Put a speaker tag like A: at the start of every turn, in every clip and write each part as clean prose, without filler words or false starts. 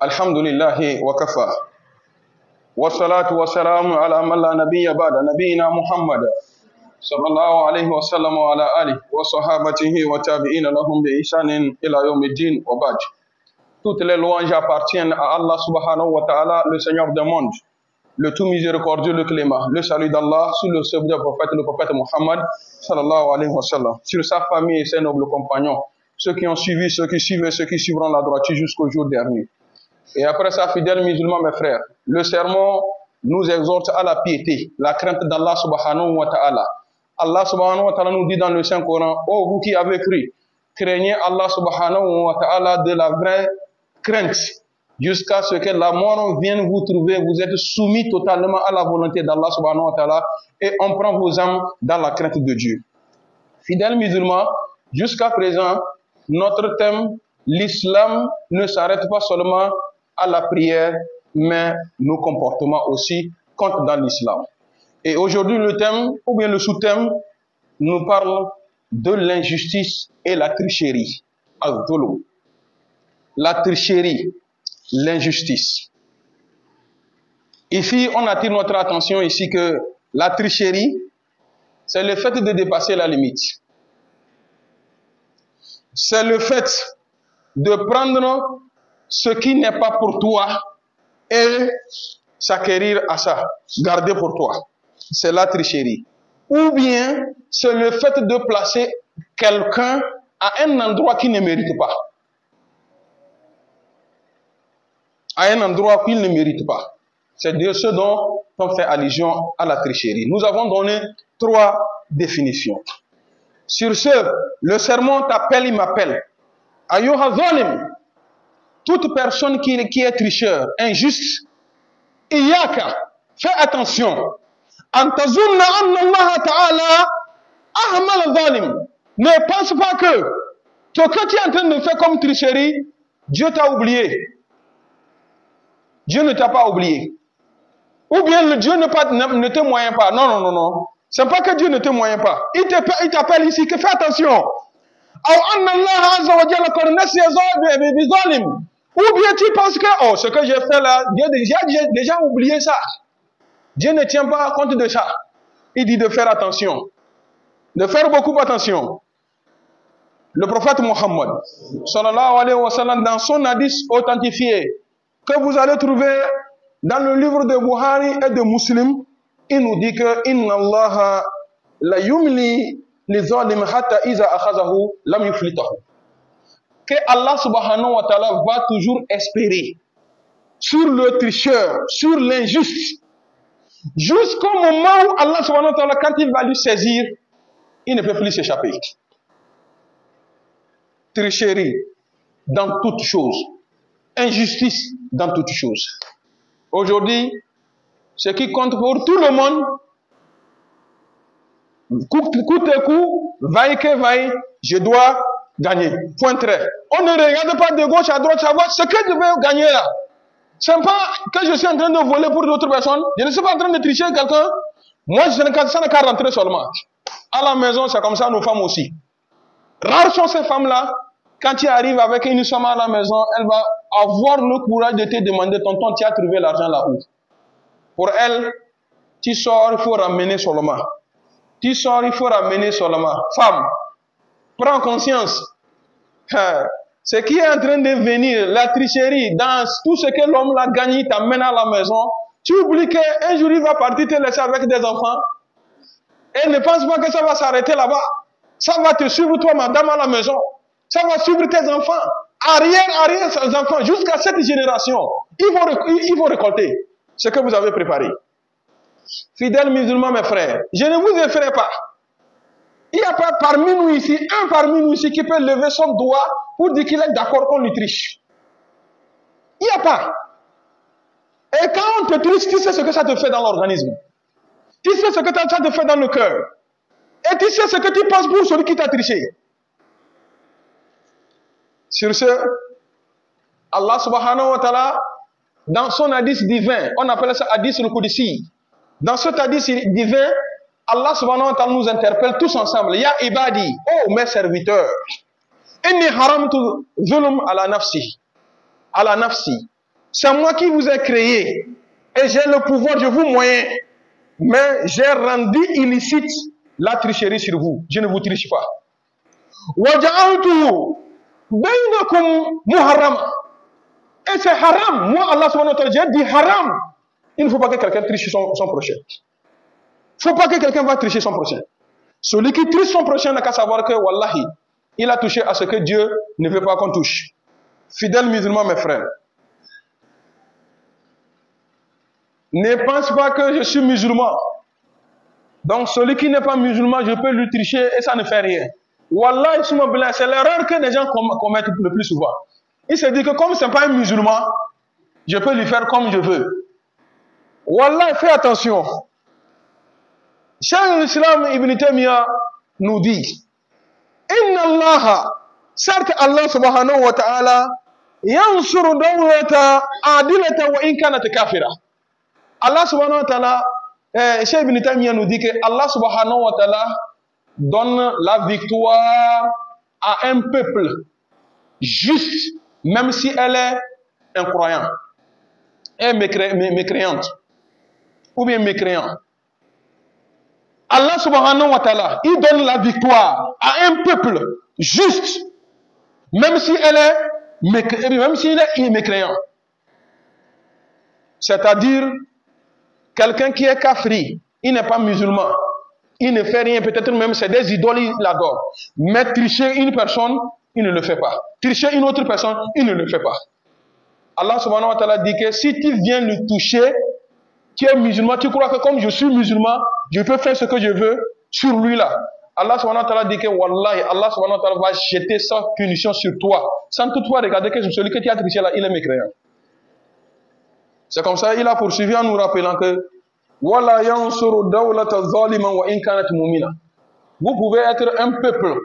A: Alhamdulillahi wa kafa. Wassalatu wassalamu ala man la nabiyya ba'da nabiyina Muhammad sallallahu alayhi wa sallam wa ala alihi wa sahabatihi wa tabi'ina lahum bi ihsanin ila yawmiddin wa ba'd. Toutes les louanges appartiennent à Allah subhanahu wa ta'ala, le Seigneur des mondes, le tout miséricordieux, le clément. Le salut d'Allah sur le seul prophète, le prophète Muhammad sallallahu alayhi wa sallam, sur sa famille et ses nobles compagnons, ceux qui ont suivi, ceux qui suivent et ceux qui suivront la droiture jusqu'au jour dernier. Et après ça, fidèles musulmans, mes frères, le sermon nous exhorte à la piété, la crainte d'Allah subhanahu wa ta'ala. Allah subhanahu wa ta'ala nous dit dans le Saint-Coran, ô vous qui avez cru, craignez Allah subhanahu wa ta'ala de la vraie crainte, jusqu'à ce que la mort vienne vous trouver. Vous êtes soumis totalement à la volonté d'Allah subhanahu wa ta'ala et on prend vos âmes dans la crainte de Dieu. Fidèles musulmans, jusqu'à présent, notre thème, l'islam ne s'arrête pas seulement à la prière, mais nos comportements aussi comptent dans l'islam. Et aujourd'hui, le thème, ou bien le sous-thème, nous parle de l'injustice et la tricherie. La tricherie, l'injustice. Ici, on attire notre attention ici que la tricherie, c'est le fait de dépasser la limite. C'est le fait de prendre ce qui n'est pas pour toi et s'acquérir à ça, garder pour toi. C'est la tricherie. Ou bien, c'est le fait de placer quelqu'un à un endroit qui ne mérite pas. À un endroit qu'il ne mérite pas. C'est de ce dont on fait allusion à la tricherie. Nous avons donné 3 définitions. Sur ce, le sermon t'appelle, il m'appelle. Ayyuha zalim. Toute personne qui est tricheur, injuste, iyaka, fais attention. Antazunna anna Allah ta'ala ahmal zalim. Ne pense pas que ce que tu es en train de faire comme tricherie, Dieu t'a oublié. Dieu ne t'a pas oublié. Ou bien Dieu ne te moyen pas. Non, non, non, non. C'est pas que Dieu ne te moyen pas. Il t'appelle ici que fais attention. Ou bien tu penses que, oh, ce que j'ai fait là, Dieu a déjà oublié ça. Dieu ne tient pas compte de ça. Il dit de faire attention. De faire beaucoup attention. Le prophète Muhammad, sallallahu alayhi wa sallam, dans son hadith authentifié, que vous allez trouver dans le livre de Bukhari et de Muslim, il nous dit que Inna Allah la yumli li zalim hatta iza akhazahu lam yuflitahu. Que Allah subhanahu wa ta'ala va toujours espérer sur le tricheur, sur l'injuste, jusqu'au moment où Allah subhanahu wa ta'ala, quand il va lui saisir, il ne peut plus s'échapper. Tricherie dans toutes choses. Injustice dans toutes choses. Aujourd'hui, ce qui compte pour tout le monde, coûte que coûte, vaille que vaille, je dois gagner. Point trait. On ne regarde pas de gauche à droite, savoir ce que je vais gagner là. Ce n'est pas que je suis en train de voler pour d'autres personnes. Je ne suis pas en train de tricher quelqu'un. Moi, ça n'a qu'à rentrer seulement. À la maison, c'est comme ça, nos femmes aussi. Rares sont ces femmes-là. Quand tu arrives avec une somme à la maison, elle va avoir le courage de te demander, tonton, tu as trouvé l'argent là-haut. Pour elle, tu sors, il faut ramener seulement. Tu sors, il faut ramener seulement. Femme, prends conscience. Ce qui est en train de venir, la tricherie, dans tout ce que l'homme l'a gagné, t'amène à la maison. Tu oublies qu'un jour, il va partir te laisser avec des enfants. Et ne pense pas que ça va s'arrêter là-bas. Ça va te suivre, toi, madame, à la maison. Ça va suivre tes enfants. Arrière tes enfants, jusqu'à cette génération. Ils vont récolter ce que vous avez préparé. Fidèles musulmans, mes frères, je ne vous effraie pas. Il n'y a pas parmi nous ici, un parmi nous ici qui peut lever son doigt pour dire qu'il est d'accord qu'on lui triche. Il n'y a pas. Et quand on te triche, tu sais ce que ça te fait dans l'organisme. Tu sais ce que ça te fait dans le cœur. Et tu sais ce que tu penses pour celui qui t'a triché. Sur ce, Allah subhanahu wa ta'ala, dans son hadith divin, on appelle ça hadith al-Qudsi. Dans cet hadith divin, Allah subhanahu wa ta'ala nous interpelle tous ensemble. Ya ibadi, oh mes serviteurs, inni haramtu zulm ala nafsi. C'est moi qui vous ai créé. Et j'ai le pouvoir, je vous moyen. Mais j'ai rendu illicite la tricherie sur vous. Je ne vous triche pas. وَجَعَلْتُهُ بَيْنَكُمْ مُحَرَّمًا. Et c'est haram. Moi, Allah subhanahu wa ta'ala, j'ai dit haram. Il ne faut pas que quelqu'un triche son prochain. Il ne faut pas que quelqu'un va tricher son prochain. Celui qui triche son prochain n'a qu'à savoir que, wallahi, il a touché à ce que Dieu ne veut pas qu'on touche. Fidèles musulmans, mes frères, ne pense pas que je suis musulman. Donc, celui qui n'est pas musulman, je peux lui tricher et ça ne fait rien. Wallahi, c'est l'erreur que les gens commettent le plus souvent. Il se dit que comme ce n'est pas un musulman, je peux lui faire comme je veux. Wallah, fais attention. Cheikh l'Islam Ibn Taymiyyah nous dit, Inna Allah, certes Allah subhanahu wa ta'ala, yansuru dawlata adilata wa in kanat kafira. Allah subhanahu wa ta'ala, Cheikh Ibn Taymiyyah nous dit que Allah subhanahu wa ta'ala donne la victoire à un peuple juste, même si elle est incroyante et mécréante, ou bien mécréant. Allah subhanahu wa ta'ala, il donne la victoire à un peuple juste, même si elle est même s'il est mécréant. C'est-à-dire, quelqu'un qui est kafri, il n'est pas musulman, il ne fait rien, peut-être même c'est des idoles, il l'adore. Mais tricher une personne, il ne le fait pas. Tricher une autre personne, il ne le fait pas. Allah subhanahu wa ta'ala dit que si tu viens le toucher, tu es musulman, tu crois que comme je suis musulman, je peux faire ce que je veux sur lui là. Allah subhanahu wa ta'ala dit que wallahi, Allah subhanahu wa ta'ala va jeter sa punition sur toi, sans toutefois regarder que celui que tu as triché là, il est mécréant. C'est comme ça, il a poursuivi en nous rappelant que Wala yansuru dawlata zaliman wa in kanat mu'mina. Vous pouvez être un peuple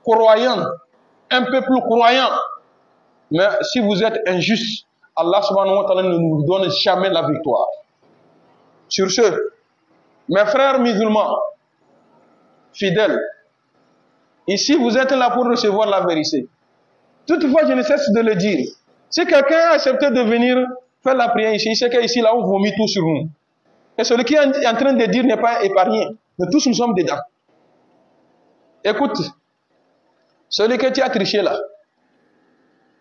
A: croyant, mais si vous êtes injuste, Allah subhanahu wa ta'ala ne nous donne jamais la victoire. Sur ce, mes frères musulmans, fidèles, ici vous êtes là pour recevoir la vérité. Toutefois, je ne cesse de le dire. Si quelqu'un a accepté de venir faire la prière ici, il sait qu'ici, là, on vomit tout sur nous. Et celui qui est en train de dire n'est pas épargné. Nous tous, nous sommes dedans. Écoute, celui que tu as triché là,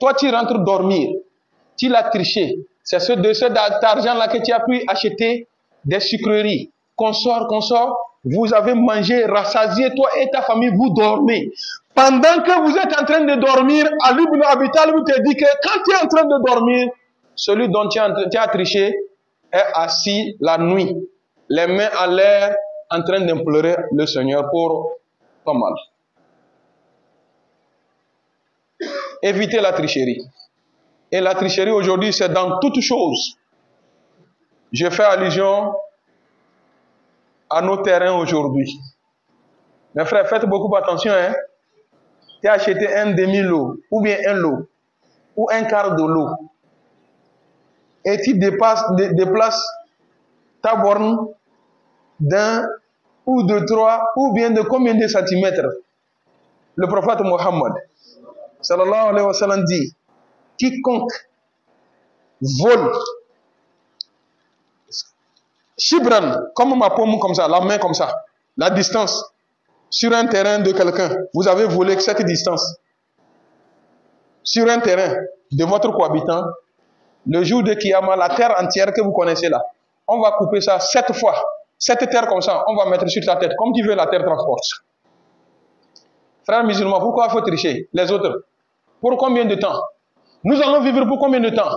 A: toi, tu rentres dormir, tu l'as triché. C'est de cet argent-là que tu as pu acheter des sucreries. Consort, vous avez mangé, rassasié, toi et ta famille, vous dormez. Pendant que vous êtes en train de dormir, Ali ibn Abi Talib te dit que quand tu es en train de dormir, celui dont tu as triché est assis la nuit, les mains en l'air, en train d'implorer le Seigneur pour ton mal. Évitez la tricherie. Et la tricherie aujourd'hui, c'est dans toutes choses. Je fais allusion à nos terrains aujourd'hui. Mes frères, faites beaucoup attention. Tu as acheté un demi-lot, ou bien un lot, ou un quart de lot. Et tu déplaces ta borne d'un ou de 3 ou bien de combien de centimètres. Le prophète Mohammed sallallahu alayhi wa sallam dit, quiconque vole shibran, comme ma paume comme ça, la main comme ça, la distance sur un terrain de quelqu'un, vous avez volé cette distance sur un terrain de votre cohabitant. Le jour de Kiyama, la terre entière que vous connaissez là, on va couper ça 7 fois. 7 terres comme ça, on va mettre sur ta tête, comme tu veux la terre transporte. Frères musulmans, pourquoi il faut tricher les autres? Pour combien de temps? Nous allons vivre pour combien de temps?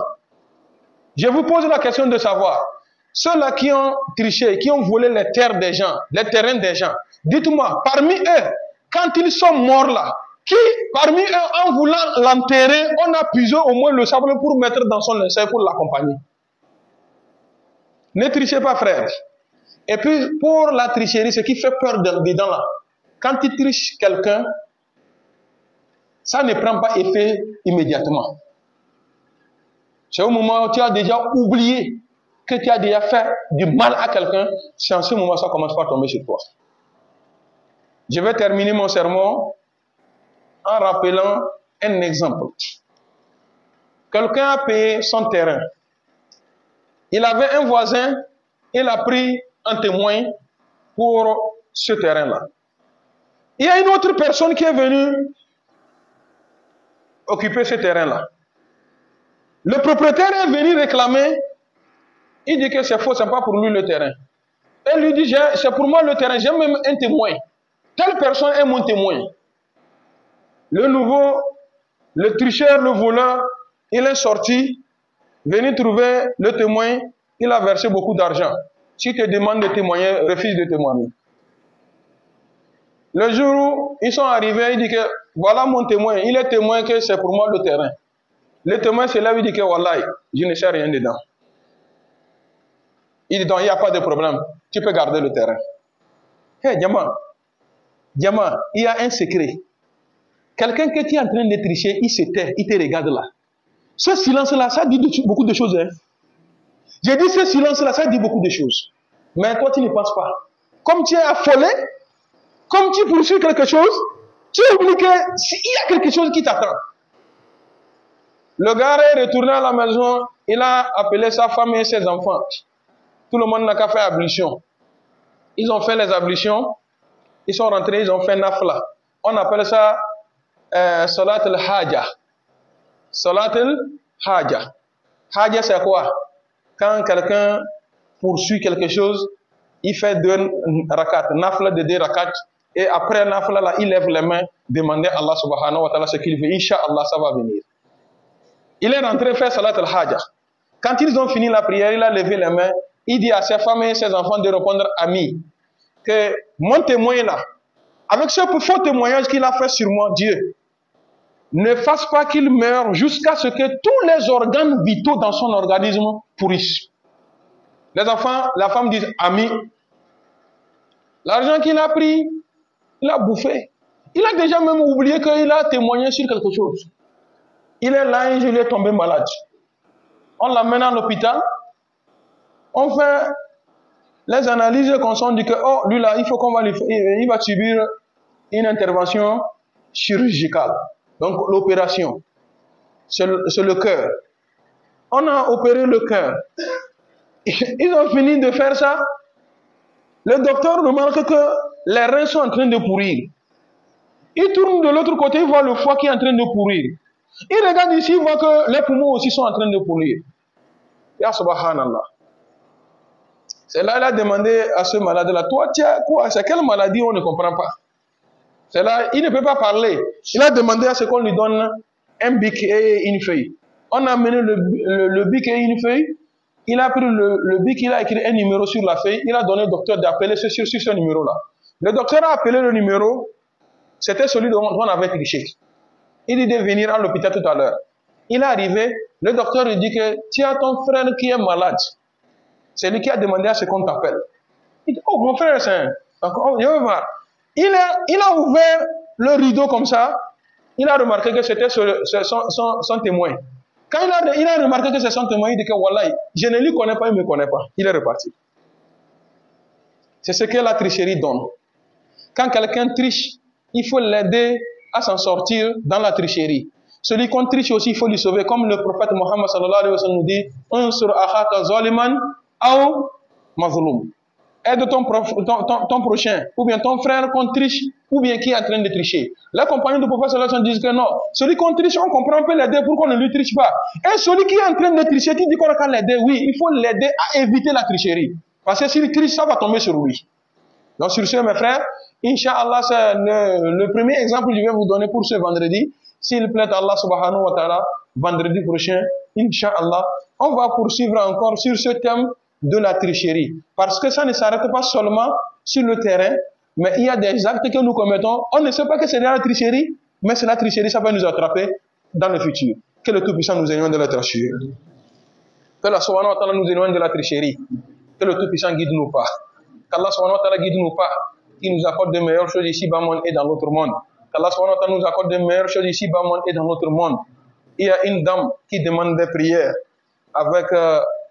A: Je vous pose la question de savoir, ceux-là qui ont triché, qui ont volé les terres des gens, les terrains des gens, dites-moi, parmi eux, quand ils sont morts là, qui, parmi eux, en voulant l'enterrer, on a puisé au moins le sable pour mettre dans son linceul pour l'accompagner. Ne trichez pas, frère. Et puis, pour la tricherie, ce qui fait peur dedans là, quand tu triches quelqu'un, ça ne prend pas effet immédiatement. C'est au moment où tu as déjà oublié que tu as déjà fait du mal à quelqu'un, c'est en ce moment que ça commence par tomber sur toi. Je vais terminer mon sermon en rappelant un exemple. Quelqu'un a payé son terrain Il avait un voisin, il a pris un témoin pour ce terrain-là. Il y a une autre personne qui est venue occuper ce terrain-là. Le propriétaire est venu réclamer. Il dit que c'est faux, c'est pas pour lui le terrain. Elle lui dit, c'est pour moi le terrain, j'ai même un témoin. Telle personne est mon témoin. Le tricheur, le voleur, il est sorti, venu trouver le témoin, il a versé beaucoup d'argent. Si tu te demandes de témoigner, refuse de témoigner. Le jour où ils sont arrivés, il dit que voilà mon témoin, il est témoin que c'est pour moi le terrain. Le témoin se lève, il dit que wallahi, je ne sais rien dedans. Il dit donc il n'y a pas de problème, tu peux garder le terrain. Hé, Diamant, il y a un secret. Quelqu'un qui est en train de tricher, il se tait, il te regarde là. Ce silence-là, ça dit beaucoup de choses. Hein? J'ai dit ce silence-là, ça dit beaucoup de choses. Mais toi, tu ne penses pas. Comme tu es affolé, comme tu poursuis quelque chose, tu oublies qu'il y a quelque chose qui t'attend. Le gars est retourné à la maison, il a appelé sa femme et ses enfants. Tout le monde n'a qu'à faire ablution. Ils ont fait les ablutions, ils sont rentrés, ils ont fait nafla. On appelle ça Salat al-Haja. Salat al-Haja. Haja, c'est quoi? Quand quelqu'un poursuit quelque chose, il fait 2 rakats, nafla de 2 rakats, et après nafla, là, il lève les mains, demander à Allah subhanahu wa ta'ala ce qu'il veut. Inch'Allah, ça va venir. Il est rentré faire Salat al-Haja. Quand ils ont fini la prière, il a levé les mains, il dit à ses femmes et ses enfants de répondre ami, que mon témoin là, avec ce faux témoignage qu'il a fait sur moi, Dieu, ne fasse pas qu'il meure jusqu'à ce que tous les organes vitaux dans son organisme pourrissent. Les enfants, la femme dit ami. L'argent qu'il a pris, il a bouffé. Il a déjà même oublié qu'il a témoigné sur quelque chose. Il est là, un jour, il est tombé malade. On l'amène à l'hôpital. On fait les analyses et on dit que, oh, lui là, il faut qu'on va lui faire, il va subir une intervention chirurgicale. Donc, l'opération, c'est le cœur. On a opéré le cœur. Ils ont fini de faire ça. Le docteur remarque que les reins sont en train de pourrir. Il tourne de l'autre côté, il voit le foie qui est en train de pourrir. Il regarde ici, il voit que les poumons aussi sont en train de pourrir. Ya subhanallah. C'est là qu'il a demandé à ce malade-là, toi, tiens, quoi, c'est quelle maladie on ne comprend pas. C'est là, il ne peut pas parler. Il a demandé à ce qu'on lui donne un bic et une feuille. On a amené le bic et une feuille. Il a pris le bic, il a écrit un numéro sur la feuille. Il a donné au docteur d'appeler sur ce numéro-là. Le docteur a appelé le numéro. C'était celui dont on avait triché. Il dit de venir à l'hôpital tout à l'heure. Il est arrivé. Le docteur lui dit que tu as ton frère qui est malade. C'est lui qui a demandé à ce qu'on t'appelle. Il dit, oh, mon frère, c'est un... Je vais voir. Il a ouvert le rideau comme ça. Il a remarqué que c'était son témoin. Quand il a remarqué que c'est son témoin, il dit que Wallahi, je ne lui connais pas, il ne me connaît pas. Il est reparti. C'est ce que la tricherie donne. Quand quelqu'un triche, il faut l'aider à s'en sortir dans la tricherie. Celui qu'on triche aussi, il faut lui sauver. Comme le prophète Mohammed sallallahu alayhi wa sallam nous dit, Unsur akhaka zaliman ou mazlum. Aide ton prochain, ou bien ton frère qu'on triche, ou bien qui est en train de tricher. Les compagnons du prophète sallallahu alayhi wa sallam disent que non, celui qu'on triche, on comprend, on peut l'aider pour qu'on ne lui triche pas. Et celui qui est en train de tricher, qui dit qu'on va l'aider, oui, il faut l'aider à éviter la tricherie. Parce que s'il triche, ça va tomber sur lui. Donc sur ce, mes frères, Inch'Allah, c'est le premier exemple que je vais vous donner pour ce vendredi. S'il plaît à Allah subhanahu wa ta'ala, vendredi prochain, Inch'Allah, on va poursuivre encore sur ce thème de la tricherie. Parce que ça ne s'arrête pas seulement sur le terrain, mais il y a des actes que nous commettons. On ne sait pas que c'est de la tricherie, mais c'est la tricherie, ça va nous attraper dans le futur. Que le Tout-Puissant nous éloigne de la tricherie. Que Allah subhanahu wa ta'ala nous éloigne de la tricherie. Que le Tout-Puissant guide nos pas. Qu'Allah subhanahu wa ta'ala guide nos pas. Qui nous accorde de meilleures choses ici, bas monde et dans l'autre monde. Qu'Allah subhanahu wa ta'ala nous accorde de meilleures choses ici, bas monde et dans l'autre monde. Il y a une dame qui demande des prières avec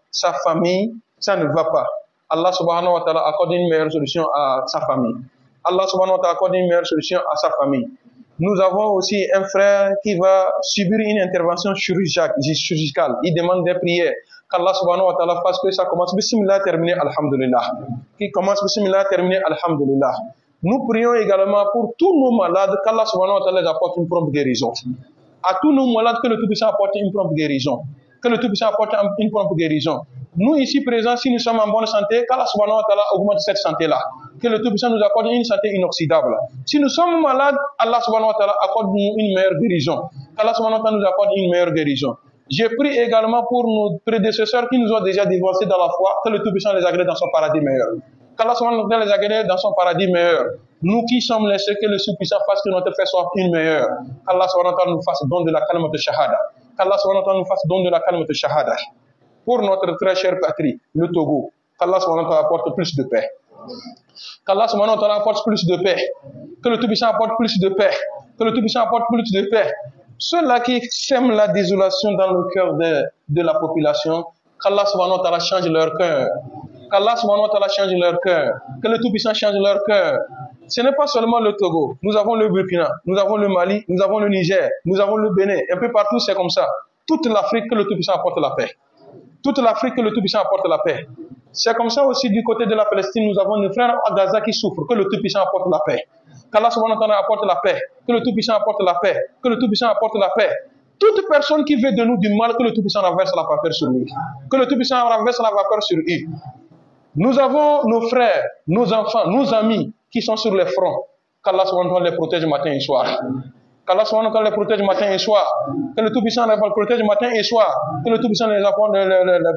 A: sa famille, ça ne va pas. Allah subhanahu wa ta'ala accorde une meilleure solution à sa famille. Allah subhanahu wa ta'ala accorde une meilleure solution à sa famille. Nous avons aussi un frère qui va subir une intervention chirurgicale. Il demande des prières. Qu'Allah subhanahu wa ta'ala fasse que ça commence bismillah, terminé alhamdulillah. Qui commence bismillah, terminé alhamdulillah. Nous prions également pour tous nos malades, qu'Allah subhanahu wa ta'ala les apporte une prompte guérison. À tous nos malades, que le Tout-Puissant apporte une prompte guérison. Que le Tout-Puissant apporte une prompte guérison. Nous ici présents, si nous sommes en bonne santé, qu'Allah subhanahu wa ta'ala augmente cette santé-là. Que le Tout-Puissant nous accorde une santé inoxydable. Si nous sommes malades, Allah subhanahu wa ta'ala accorde une meilleure guérison. Qu'Allah subhanahu wa ta'ala nous accorde une meilleure guérison. J'ai prié également pour nos prédécesseurs qui nous ont déjà divorcés dans la foi, que le Tout-Puissant les agrée dans son paradis meilleur. Qu'Allah subhanahu wa ta'ala les agrée dans son paradis meilleur. Nous qui sommes laissés, que le Tout-Puissant fasse que notre fête soit une meilleure. Qu'Allah subhanahu wa ta'ala nous fasse don de la calme de shahada. Qu'Allah subhanahu wa ta'ala nous fasse don de la calme de shahada. Pour notre très chère patrie, le Togo, qu'Allah subhanahu wa ta'ala apporte plus de paix. Qu'Allah subhanahu wa ta'ala apporte plus de paix. Que le Tout-Puissant apporte plus de paix. Que le Tout-Puissant apporte plus de paix. Ceux-là qui sèment la désolation dans le cœur de la population, qu'Allah subhanahu wa ta'ala change leur cœur. Qu'Allah subhanahu wa ta'ala change leur cœur. Que le Tout-Puissant change leur cœur. Ce n'est pas seulement le Togo. Nous avons le Burkina, nous avons le Mali, nous avons le Niger, nous avons le Bénin. Un peu partout, c'est comme ça. Toute l'Afrique, que le Tout-Puissant apporte la paix. Toute l'Afrique, que le Tout-Puissant apporte la paix. C'est comme ça aussi du côté de la Palestine, nous avons nos frères à Gaza qui souffrent, que le Tout-Puissant apporte la paix. Qu'Allah subhanahu wa ta'ala apporte la paix. Que le Tout-Puissant apporte la paix. Que le Tout-Puissant apporte la paix. Toute personne qui veut de nous du mal, que le Tout-Puissant renverse la vapeur sur lui. Que le Tout-Puissant renverse la vapeur sur lui. Nous avons nos frères, nos enfants, nos amis qui sont sur les fronts. Qu'Allah subhanahu wa ta'ala les protège matin et soir. Qu'Allah subhanahu wa ta'ala les protège matin et soir. Que le Tout-Puissant les protège matin et soir. Que le Tout-Puissant les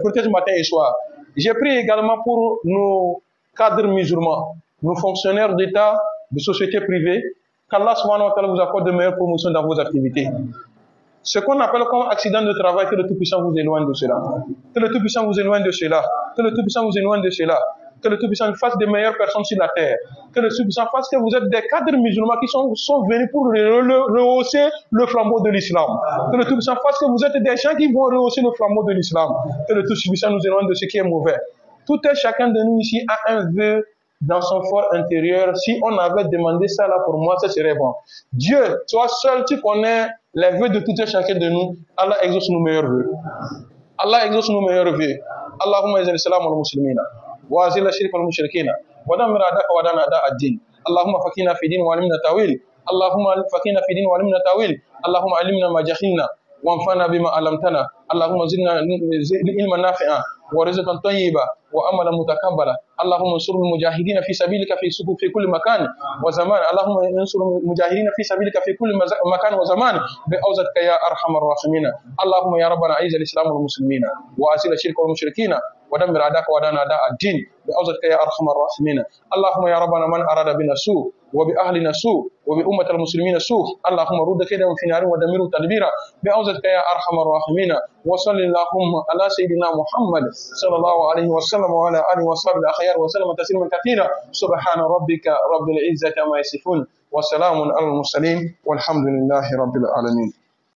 A: protège matin et soir. J'ai prié également pour nos cadres musulmans, nos fonctionnaires d'État, de sociétés privées, qu'Allah subhanahu wa ta'ala vous accorde de meilleures promotions dans vos activités. Ce qu'on appelle comme accident de travail, que le Tout-Puissant vous éloigne de cela. Que le Tout-Puissant vous éloigne de cela. Que le Tout-Puissant vous éloigne de cela. Que le Tout-Puissant fasse des meilleures personnes sur la terre. Que le Tout-Puissant fasse que vous êtes des cadres musulmans qui sont venus pour rehausser le flambeau de l'islam. Que le Tout-Puissant fasse que vous êtes des gens qui vont rehausser le flambeau de l'islam. Que le Tout-Puissant nous éloigne de ce qui est mauvais. Tout et chacun de nous ici a un vœu dans son fort intérieur. Si on avait demandé ça là pour moi, ça serait bon. Dieu, toi seul, tu connais les vœux de tout et chacun de nous. Allah exauce nos meilleurs vœux. Allah exauce nos meilleurs vœux. Allahumma izal salam al muslimina. وأزل الشرك والمشركين ودمر أعداءك وأعداء أعداء الدين اللهم فقهنا في دين وعلمنا تاويل اللهم فقهنا في دين وعلمنا تاويل اللهم علمنا ما جهلنا وانفعنا بما علمتنا اللهم زدنا علما نافعا ورزقا طيبا واملا متقبلا اللهم انصر المجاهدين في سبيلك في كل مكان وزمان اللهم انصر المجاهدين في سبيلك في كل مكان وزمان بعوزتك يا ارحم الراحمين اللهم يا ربنا اعز الاسلام والمسلمين واذل الشرك والمشركين ودمر اعداءك واعداء اعداء الدين بعوزتك يا ارحم الراحمين اللهم يا ربنا من اراد بنا سوء وبأهلنا سوء وبأمة المسلمين سوء اللهم رد كيدهم في نار ودمره تدبيرا بعوزتك يا أرحم الراحمين وصل اللهم على سيدنا محمد صلى الله عليه وسلم وعلى آله وصحبه الأخيار وسلم تسليما كثيرا سبحان ربك رب العزة عما يصفون وسلام على المرسلين والحمد لله رب العالمين.